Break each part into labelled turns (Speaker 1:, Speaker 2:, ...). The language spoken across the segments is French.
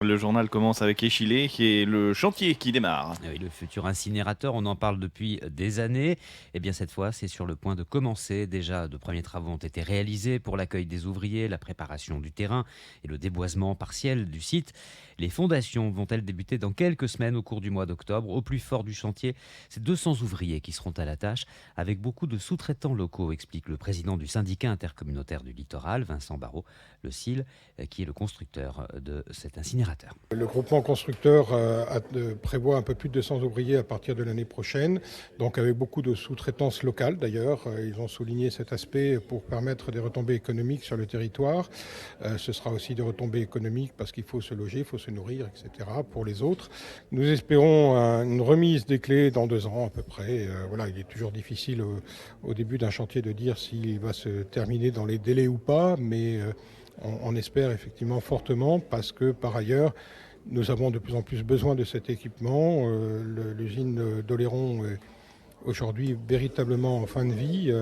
Speaker 1: Le journal commence avec Échillé et le chantier qui démarre.
Speaker 2: Ah oui, le futur incinérateur, on en parle depuis des années. Eh bien, cette fois, c'est sur le point de commencer. Déjà, de premiers travaux ont été réalisés pour l'accueil des ouvriers, la préparation du terrain et le déboisement partiel du site. Les fondations vont-elles débuter dans quelques semaines au cours du mois d'octobre? Au plus fort du chantier, c'est 200 ouvriers qui seront à la tâche, avec beaucoup de sous-traitants locaux, explique le président du syndicat intercommunautaire du littoral, Vincent Barrault, le SIL, qui est le constructeur de cet incinérateur.
Speaker 3: Le groupement constructeur prévoit un peu plus de 200 ouvriers à partir de l'année prochaine, donc avec beaucoup de sous-traitance locale d'ailleurs. Ils ont souligné cet aspect pour permettre des retombées économiques sur le territoire. Ce sera aussi des retombées économiques parce qu'il faut se loger, il faut se nourrir, etc. pour les autres. Nous espérons une remise des clés dans 2 ans à peu près. Voilà, il est toujours difficile au début d'un chantier de dire s'il va se terminer dans les délais ou pas, mais on espère effectivement fortement parce que par ailleurs, nous avons de plus en plus besoin de cet équipement. L'usine d'Oléron est aujourd'hui véritablement en fin de vie.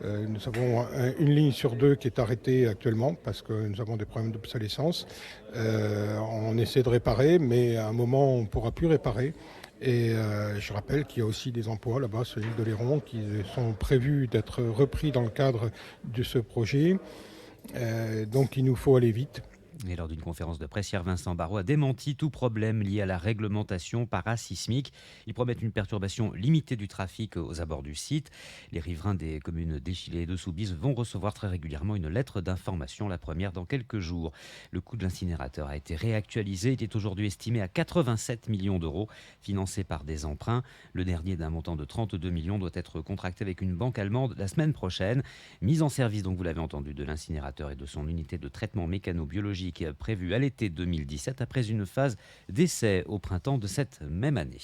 Speaker 3: Nous avons une ligne sur 2 qui est arrêtée actuellement parce que nous avons des problèmes d'obsolescence. On essaie de réparer, mais à un moment, on ne pourra plus réparer. Et je rappelle qu'il y a aussi des emplois là-bas sur l'île d'Oléron qui sont prévus d'être repris dans le cadre de ce projet. Donc il nous faut aller vite.
Speaker 2: Et lors d'une conférence de presse hier, Vincent Barrault a démenti tout problème lié à la réglementation parasismique. Ils promettent une perturbation limitée du trafic aux abords du site. Les riverains des communes d'Échillé et de Soubise vont recevoir très régulièrement une lettre d'information, la première dans quelques jours. Le coût de l'incinérateur a été réactualisé. Il est aujourd'hui estimé à 87 millions d'euros, financé par des emprunts. Le dernier d'un montant de 32 millions doit être contracté avec une banque allemande la semaine prochaine. Mise en service, donc vous l'avez entendu, de l'incinérateur et de son unité de traitement mécano-biologique prévue à l'été 2017 après une phase d'essai au printemps de cette même année.